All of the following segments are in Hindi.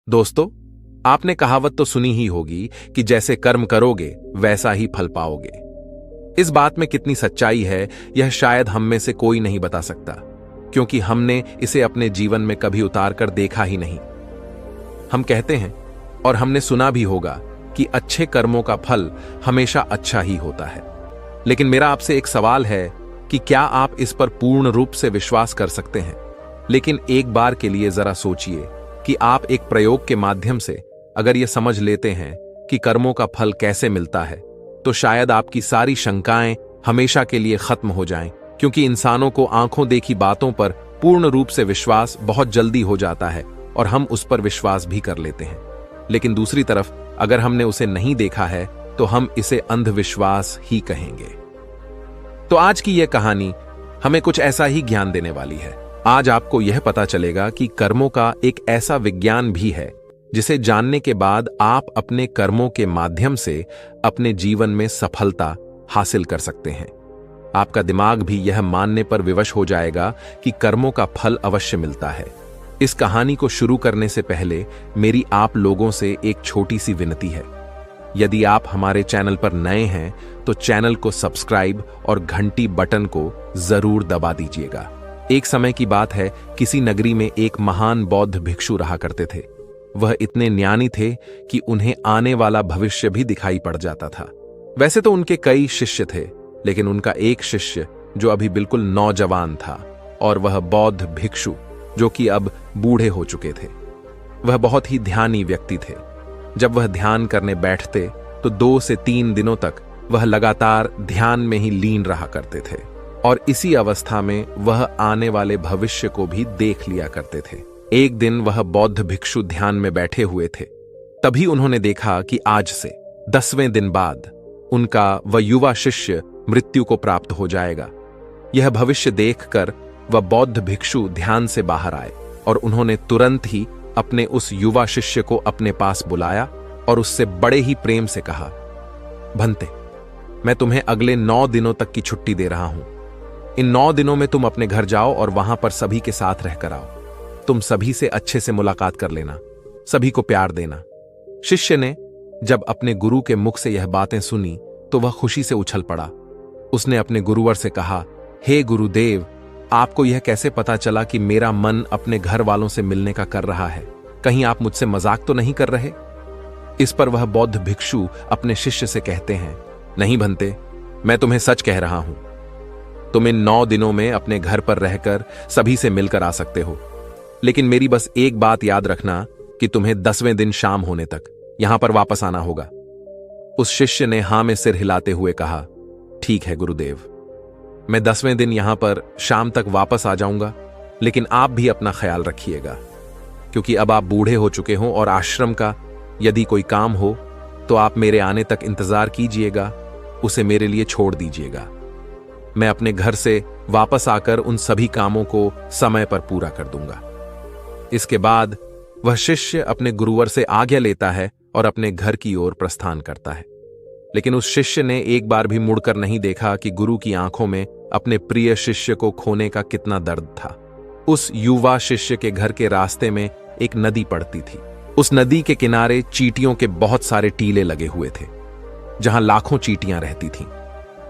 दोस्तों, आपने कहावत तो सुनी ही होगी कि जैसे कर्म करोगे वैसा ही फल पाओगे। इस बात में कितनी सच्चाई है यह शायद हम में से कोई नहीं बता सकता, क्योंकि हमने इसे अपने जीवन में कभी उतार कर देखा ही नहीं। हम कहते हैं और हमने सुना भी होगा कि अच्छे कर्मों का फल हमेशा अच्छा ही होता है। लेकिन मेरा आपसे एक सवाल है कि क्या आप इस पर पूर्ण रूप से विश्वास कर सकते हैं? लेकिन एक बार के लिए जरा सोचिए कि आप एक प्रयोग के माध्यम से अगर यह समझ लेते हैं कि कर्मों का फल कैसे मिलता है, तो शायद आपकी सारी शंकाएं हमेशा के लिए खत्म हो जाएं, क्योंकि इंसानों को आंखों देखी बातों पर पूर्ण रूप से विश्वास बहुत जल्दी हो जाता है और हम उस पर विश्वास भी कर लेते हैं। लेकिन दूसरी तरफ अगर हमने उसे नहीं देखा है तो हम इसे अंधविश्वास ही कहेंगे। तो आज की यह कहानी हमें कुछ ऐसा ही ज्ञान देने वाली है। आज आपको यह पता चलेगा कि कर्मों का एक ऐसा विज्ञान भी है जिसे जानने के बाद आप अपने कर्मों के माध्यम से अपने जीवन में सफलता हासिल कर सकते हैं। आपका दिमाग भी यह मानने पर विवश हो जाएगा कि कर्मों का फल अवश्य मिलता है। इस कहानी को शुरू करने से पहले मेरी आप लोगों से एक छोटी सी विनती है। यदि आप हमारे चैनल पर नए हैं तो चैनल को सब्सक्राइब और घंटी बटन को जरूर दबा दीजिएगा। एक समय की बात है, किसी नगरी में एक महान बौद्ध भिक्षु रहा करते थे। वह इतने ज्ञानी थे कि उन्हें आने वाला भविष्य भी दिखाई पड़ जाता था। वैसे तो उनके कई शिष्य थे, लेकिन उनका एक शिष्य जो अभी बिल्कुल नौजवान था, और वह बौद्ध भिक्षु जो कि अब बूढ़े हो चुके थे। वह बहुत ही ध्यानी व्यक्ति थे। जब वह ध्यान करने बैठते तो 2 से 3 दिनों तक वह लगातार ध्यान में ही लीन रहा करते थे, और इसी अवस्था में वह आने वाले भविष्य को भी देख लिया करते थे। एक दिन वह बौद्ध भिक्षु ध्यान में बैठे हुए थे। तभी उन्होंने देखा कि आज से 10वें दिन बाद उनका वह युवा शिष्य मृत्यु को प्राप्त हो जाएगा। यह भविष्य देखकर वह बौद्ध भिक्षु ध्यान से बाहर आए और उन्होंने तुरंत ही अपने उस युवा शिष्य को अपने पास बुलाया और उससे बड़े ही प्रेम से कहा, भंते, मैं तुम्हें अगले 9 दिनों तक की छुट्टी दे रहा हूं। इन 9 दिनों में तुम अपने घर जाओ और वहां पर सभी के साथ रहकर आओ। तुम सभी से अच्छे से मुलाकात कर लेना, सभी को प्यार देना। शिष्य ने जब अपने गुरु के मुख से यह बातें सुनी तो वह खुशी से उछल पड़ा। उसने अपने गुरुवर से कहा, हे गुरुदेव, आपको यह कैसे पता चला कि मेरा मन अपने घर वालों से मिलने का कर रहा है? कहीं आप मुझसे मजाक तो नहीं कर रहे? इस पर वह बौद्ध भिक्षु अपने शिष्य से कहते हैं, नहीं भंते, मैं तुम्हें सच कह रहा हूं। तुम इन 9 दिनों में अपने घर पर रहकर सभी से मिलकर आ सकते हो, लेकिन मेरी बस एक बात याद रखना कि तुम्हें 10वें दिन शाम होने तक यहां पर वापस आना होगा। उस शिष्य ने हां में सिर हिलाते हुए कहा, ठीक है गुरुदेव, मैं 10वें दिन यहां पर शाम तक वापस आ जाऊंगा, लेकिन आप भी अपना ख्याल रखिएगा, क्योंकि अब आप बूढ़े हो चुके हो और आश्रम का यदि कोई काम हो तो आप मेरे आने तक इंतजार कीजिएगा, उसे मेरे लिए छोड़ दीजिएगा। मैं अपने घर से वापस आकर उन सभी कामों को समय पर पूरा कर दूंगा। इसके बाद वह शिष्य अपने गुरुवर से आज्ञा लेता है और अपने घर की ओर प्रस्थान करता है। लेकिन उस शिष्य ने एक बार भी मुड़कर नहीं देखा कि गुरु की आंखों में अपने प्रिय शिष्य को खोने का कितना दर्द था। उस युवा शिष्य के घर के रास्ते में एक नदी पड़ती थी। उस नदी के किनारे चींटियों के बहुत सारे टीले लगे हुए थे, जहां लाखों चींटियां रहती थीं।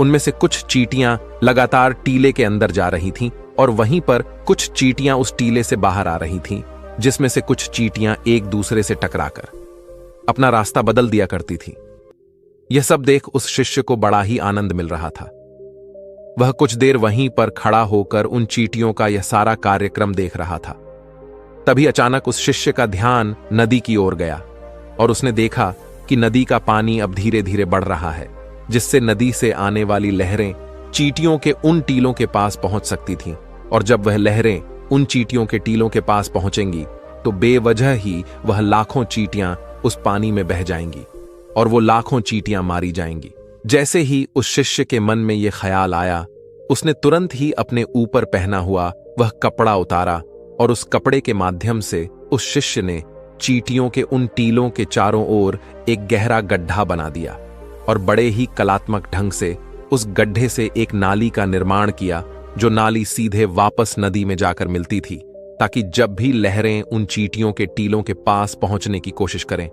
उनमें से कुछ चींटियां लगातार टीले के अंदर जा रही थीं और वहीं पर कुछ चींटियां उस टीले से बाहर आ रही थीं, जिसमें से कुछ चींटियां एक दूसरे से टकराकर अपना रास्ता बदल दिया करती थीं। यह सब देख उस शिष्य को बड़ा ही आनंद मिल रहा था। वह कुछ देर वहीं पर खड़ा होकर उन चींटियों का यह सारा कार्यक्रम देख रहा था। तभी अचानक उस शिष्य का ध्यान नदी की ओर गया और उसने देखा कि नदी का पानी अब धीरे धीरे बढ़ रहा है, जिससे नदी से आने वाली लहरें चींटियों के उन टीलों के पास पहुंच सकती थीं, और जब वह लहरें उन चींटियों के टीलों के पास पहुंचेंगी तो बेवजह ही वह लाखों चींटियां उस पानी में बह जाएंगी और वो लाखों चींटियां मारी जाएंगी। जैसे ही उस शिष्य के मन में यह ख्याल आया, उसने तुरंत ही अपने ऊपर पहना हुआ वह कपड़ा उतारा और उस कपड़े के माध्यम से उस शिष्य ने चींटियों के उन टीलों के चारों ओर एक गहरा गड्ढा बना दिया और बड़े ही कलात्मक ढंग से उस गड्ढे से एक नाली का निर्माण किया, जो नाली सीधे वापस नदी में जाकर मिलती थी, ताकि जब भी लहरें उन चींटियों के टीलों के पास पहुंचने की कोशिश करें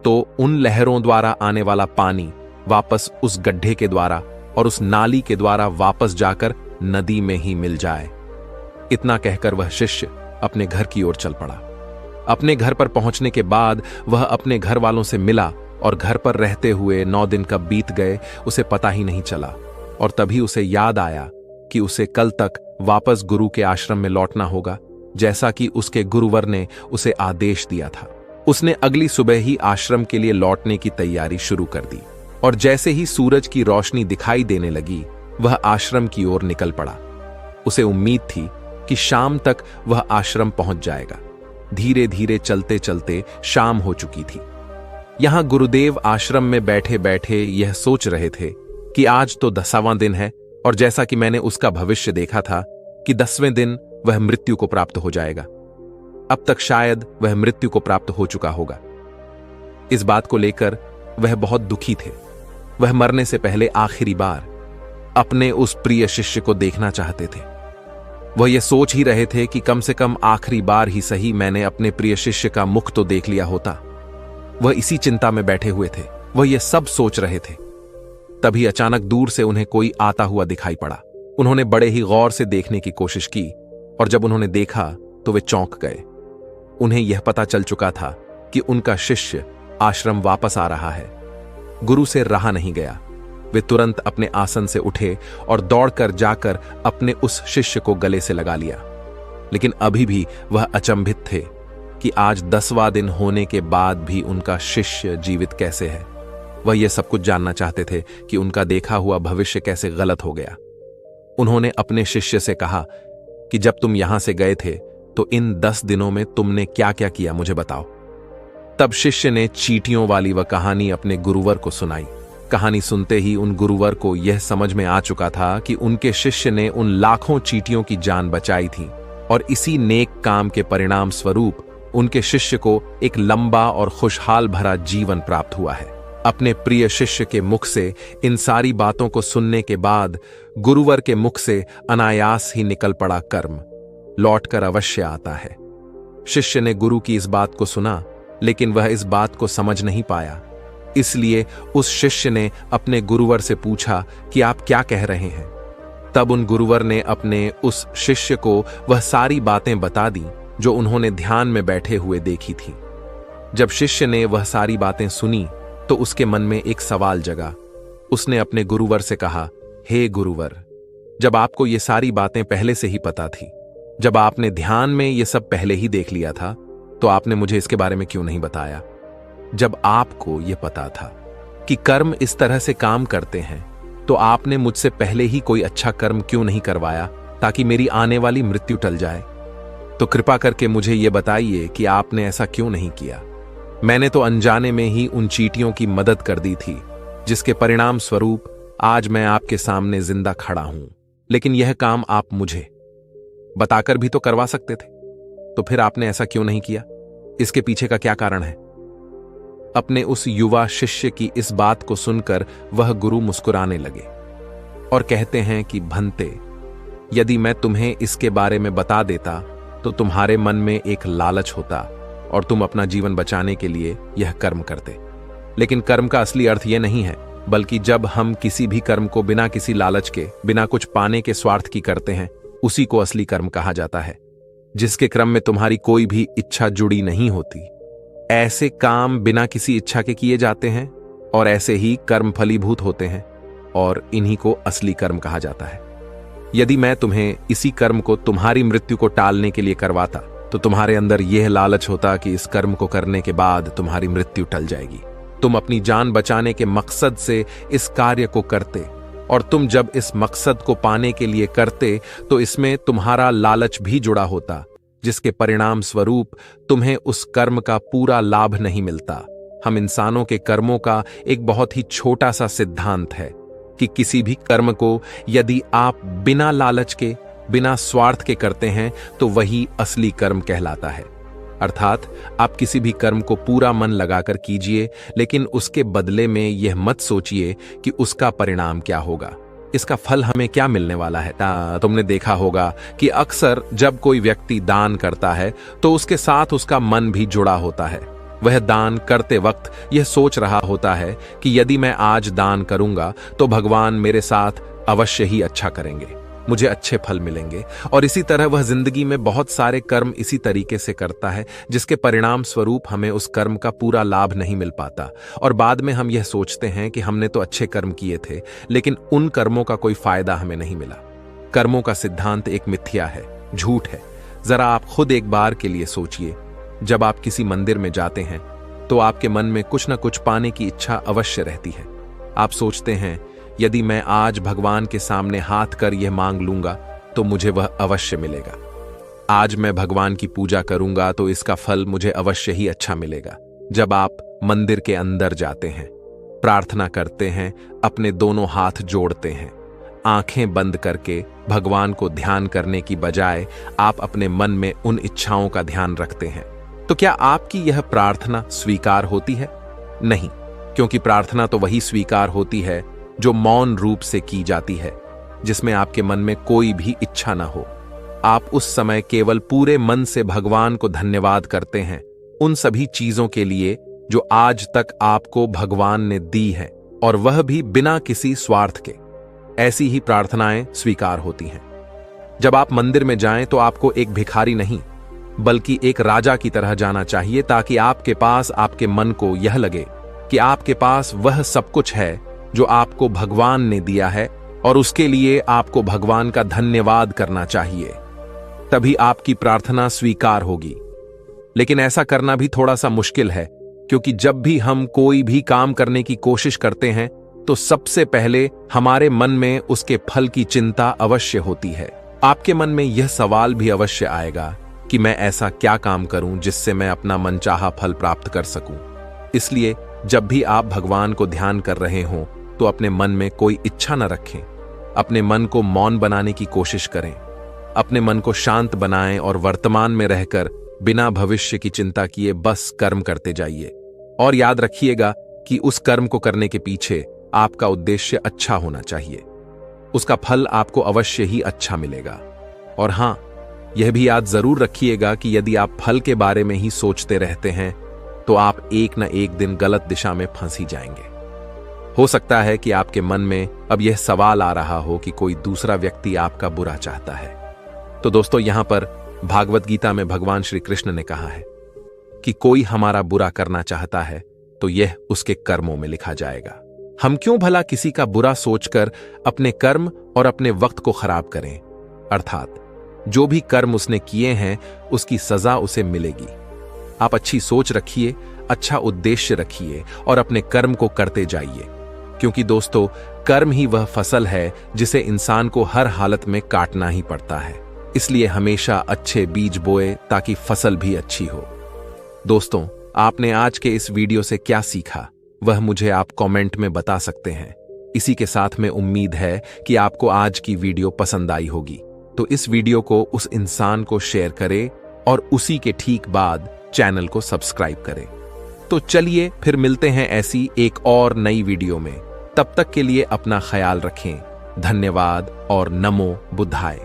तो उन लहरों द्वारा आने वाला पानी वापस उस गड्ढे के द्वारा और उस नाली के द्वारा वापस जाकर नदी में ही मिल जाए। इतना कहकर वह शिष्य अपने घर की ओर चल पड़ा। अपने घर पर पहुंचने के बाद वह अपने घर वालों से मिला और घर पर रहते हुए 9 दिन कब बीत गए उसे पता ही नहीं चला। और तभी उसे याद आया कि उसे कल तक वापस गुरु के आश्रम में लौटना होगा, जैसा कि उसके गुरुवर ने उसे आदेश दिया था। उसने अगली सुबह ही आश्रम के लिए लौटने की तैयारी शुरू कर दी और जैसे ही सूरज की रोशनी दिखाई देने लगी वह आश्रम की ओर निकल पड़ा। उसे उम्मीद थी कि शाम तक वह आश्रम पहुंच जाएगा। धीरे धीरे चलते चलते शाम हो चुकी थी। यहां गुरुदेव आश्रम में बैठे बैठे यह सोच रहे थे कि आज तो 10वां दिन है और जैसा कि मैंने उसका भविष्य देखा था कि 10वें दिन वह मृत्यु को प्राप्त हो जाएगा। अब तक शायद वह मृत्यु को प्राप्त हो चुका होगा। इस बात को लेकर वह बहुत दुखी थे। वह मरने से पहले आखिरी बार अपने उस प्रिय शिष्य को देखना चाहते थे। वह यह सोच ही रहे थे कि कम से कम आखिरी बार ही सही मैंने अपने प्रिय शिष्य का मुख तो देख लिया होता। वह इसी चिंता में बैठे हुए थे। वह यह सब सोच रहे थे। तभी अचानक दूर से उन्हें कोई आता हुआ दिखाई पड़ा। उन्होंने बड़े ही गौर से देखने की कोशिश की और जब उन्होंने देखा तो वे चौंक गए। उन्हें यह पता चल चुका था कि उनका शिष्य आश्रम वापस आ रहा है। गुरु से रहा नहीं गया। वे तुरंत अपने आसन से उठे और दौड़कर जाकर अपने उस शिष्य को गले से लगा लिया। लेकिन अभी भी वह अचंभित थे कि आज 10वां दिन होने के बाद भी उनका शिष्य जीवित कैसे है। वह यह सब कुछ जानना चाहते थे कि उनका देखा हुआ भविष्य कैसे गलत हो गया। उन्होंने अपने शिष्य से कहा कि जब तुम यहां से गए थे तो इन 10 दिनों में तुमने क्या क्या किया, मुझे बताओ। तब शिष्य ने चींटियों वाली वह कहानी अपने गुरुवर को सुनाई। कहानी सुनते ही उन गुरुवर को यह समझ में आ चुका था कि उनके शिष्य ने उन लाखों चींटियों की जान बचाई थी और इसी नेक काम के परिणाम स्वरूप उनके शिष्य को एक लंबा और खुशहाल भरा जीवन प्राप्त हुआ है। अपने प्रिय शिष्य के मुख से इन सारी बातों को सुनने के बाद गुरुवर के मुख से अनायास ही निकल पड़ा कर्म लौटकर अवश्य आता है। शिष्य ने गुरु की इस बात को सुना, लेकिन वह इस बात को समझ नहीं पाया। इसलिए उस शिष्य ने अपने गुरुवर से पूछा कि आप क्या कह रहे हैं। तब उन गुरुवर ने अपने उस शिष्य को वह सारी बातें बता दी जो उन्होंने ध्यान में बैठे हुए देखी थी। जब शिष्य ने वह सारी बातें सुनी तो उसके मन में एक सवाल जगा। उसने अपने गुरुवर से कहा, हे गुरुवर, जब आपको ये सारी बातें पहले से ही पता थी, जब आपने ध्यान में ये सब पहले ही देख लिया था, तो आपने मुझे इसके बारे में क्यों नहीं बताया? जब आपको यह पता था कि कर्म इस तरह से काम करते हैं, तो आपने मुझसे पहले ही कोई अच्छा कर्म क्यों नहीं करवाया ताकि मेरी आने वाली मृत्यु टल जाए? तो कृपा करके मुझे यह बताइए कि आपने ऐसा क्यों नहीं किया। मैंने तो अनजाने में ही उन चींटियों की मदद कर दी थी, जिसके परिणाम स्वरूप आज मैं आपके सामने जिंदा खड़ा हूं। लेकिन यह काम आप मुझे बताकर भी तो करवा सकते थे, तो फिर आपने ऐसा क्यों नहीं किया? इसके पीछे का क्या कारण है? अपने उस युवा शिष्य की इस बात को सुनकर वह गुरु मुस्कुराने लगे और कहते हैं कि भंते, यदि मैं तुम्हें इसके बारे में बता देता तो तुम्हारे मन में एक लालच होता और तुम अपना जीवन बचाने के लिए यह कर्म करते। लेकिन कर्म का असली अर्थ यह नहीं है, बल्कि जब हम किसी भी कर्म को बिना किसी लालच के, बिना कुछ पाने के स्वार्थ की करते हैं, उसी को असली कर्म कहा जाता है, जिसके क्रम में तुम्हारी कोई भी इच्छा जुड़ी नहीं होती। ऐसे काम बिना किसी इच्छा के किए जाते हैं और ऐसे ही कर्म फलीभूत होते हैं और इन्हीं को असली कर्म कहा जाता है। यदि मैं तुम्हें इसी कर्म को तुम्हारी मृत्यु को टालने के लिए करवाता तो तुम्हारे अंदर यह लालच होता कि इस कर्म को करने के बाद तुम्हारी मृत्यु टल जाएगी। तुम अपनी जान बचाने के मकसद से इस कार्य को करते और तुम जब इस मकसद को पाने के लिए करते तो इसमें तुम्हारा लालच भी जुड़ा होता, जिसके परिणाम स्वरूप तुम्हें उस कर्म का पूरा लाभ नहीं मिलता। हम इंसानों के कर्मों का एक बहुत ही छोटा सा सिद्धांत है कि किसी भी कर्म को यदि आप बिना लालच के, बिना स्वार्थ के करते हैं तो वही असली कर्म कहलाता है। अर्थात आप किसी भी कर्म को पूरा मन लगाकर कीजिए, लेकिन उसके बदले में यह मत सोचिए कि उसका परिणाम क्या होगा, इसका फल हमें क्या मिलने वाला है? तुमने देखा होगा कि अक्सर जब कोई व्यक्ति दान करता है तो उसके साथ उसका मन भी जुड़ा होता है। वह दान करते वक्त यह सोच रहा होता है कि यदि मैं आज दान करूंगा तो भगवान मेरे साथ अवश्य ही अच्छा करेंगे, मुझे अच्छे फल मिलेंगे। और इसी तरह वह जिंदगी में बहुत सारे कर्म इसी तरीके से करता है, जिसके परिणाम स्वरूप हमें उस कर्म का पूरा लाभ नहीं मिल पाता। और बाद में हम यह सोचते हैं कि हमने तो अच्छे कर्म किए थे, लेकिन उन कर्मों का कोई फायदा हमें नहीं मिला। कर्मों का सिद्धांत एक मिथ्या है, झूठ है। जरा आप खुद एक बार के लिए सोचिए, जब आप किसी मंदिर में जाते हैं तो आपके मन में कुछ न कुछ पाने की इच्छा अवश्य रहती है। आप सोचते हैं, यदि मैं आज भगवान के सामने हाथ कर यह मांग लूंगा तो मुझे वह अवश्य मिलेगा। आज मैं भगवान की पूजा करूंगा तो इसका फल मुझे अवश्य ही अच्छा मिलेगा। जब आप मंदिर के अंदर जाते हैं, प्रार्थना करते हैं, अपने दोनों हाथ जोड़ते हैं, आंखें बंद करके भगवान को ध्यान करने की बजाय आप अपने मन में उन इच्छाओं का ध्यान रखते हैं, तो क्या आपकी यह प्रार्थना स्वीकार होती है? नहीं, क्योंकि प्रार्थना तो वही स्वीकार होती है जो मौन रूप से की जाती है, जिसमें आपके मन में कोई भी इच्छा ना हो। आप उस समय केवल पूरे मन से भगवान को धन्यवाद करते हैं उन सभी चीजों के लिए जो आज तक आपको भगवान ने दी है, और वह भी बिना किसी स्वार्थ के। ऐसी ही प्रार्थनाएं स्वीकार होती हैं। जब आप मंदिर में जाएं तो आपको एक भिखारी नहीं बल्कि एक राजा की तरह जाना चाहिए, ताकि आपके पास आपके मन को यह लगे कि आपके पास वह सब कुछ है जो आपको भगवान ने दिया है, और उसके लिए आपको भगवान का धन्यवाद करना चाहिए। तभी आपकी प्रार्थना स्वीकार होगी। लेकिन ऐसा करना भी थोड़ा सा मुश्किल है, क्योंकि जब भी हम कोई भी काम करने की कोशिश करते हैं तो सबसे पहले हमारे मन में उसके फल की चिंता अवश्य होती है। आपके मन में यह सवाल भी अवश्य आएगा कि मैं ऐसा क्या काम करूं जिससे मैं अपना मनचाहा फल प्राप्त कर सकूं। इसलिए जब भी आप भगवान को ध्यान कर रहे हों तो अपने मन में कोई इच्छा न रखें। अपने मन को मौन बनाने की कोशिश करें। अपने मन को शांत बनाएं और वर्तमान में रहकर बिना भविष्य की चिंता किए बस कर्म करते जाइए। और याद रखिएगा कि उस कर्म को करने के पीछे आपका उद्देश्य अच्छा होना चाहिए। उसका फल आपको अवश्य ही अच्छा मिलेगा। और हां, यह भी याद जरूर रखिएगा कि यदि आप फल के बारे में ही सोचते रहते हैं तो आप एक न एक दिन गलत दिशा में फंस ही जाएंगे। हो सकता है कि आपके मन में अब यह सवाल आ रहा हो कि कोई दूसरा व्यक्ति आपका बुरा चाहता है। तो दोस्तों, यहां पर भागवत गीता में भगवान श्री कृष्ण ने कहा है कि कोई हमारा बुरा करना चाहता है तो यह उसके कर्मों में लिखा जाएगा। हम क्यों भला किसी का बुरा सोचकर अपने कर्म और अपने वक्त को खराब करें? अर्थात जो भी कर्म उसने किए हैं उसकी सजा उसे मिलेगी। आप अच्छी सोच रखिए, अच्छा उद्देश्य रखिए और अपने कर्म को करते जाइए, क्योंकि दोस्तों, कर्म ही वह फसल है जिसे इंसान को हर हालत में काटना ही पड़ता है। इसलिए हमेशा अच्छे बीज बोए ताकि फसल भी अच्छी हो। दोस्तों, आपने आज के इस वीडियो से क्या सीखा वह मुझे आप कमेंट में बता सकते हैं। इसी के साथ में उम्मीद है कि आपको आज की वीडियो पसंद आई होगी। तो इस वीडियो को उस इंसान को शेयर करें और उसी के ठीक बाद चैनल को सब्सक्राइब करें। तो चलिए फिर मिलते हैं ऐसी एक और नई वीडियो में। तब तक के लिए अपना ख्याल रखें। धन्यवाद और नमो बुद्धाय।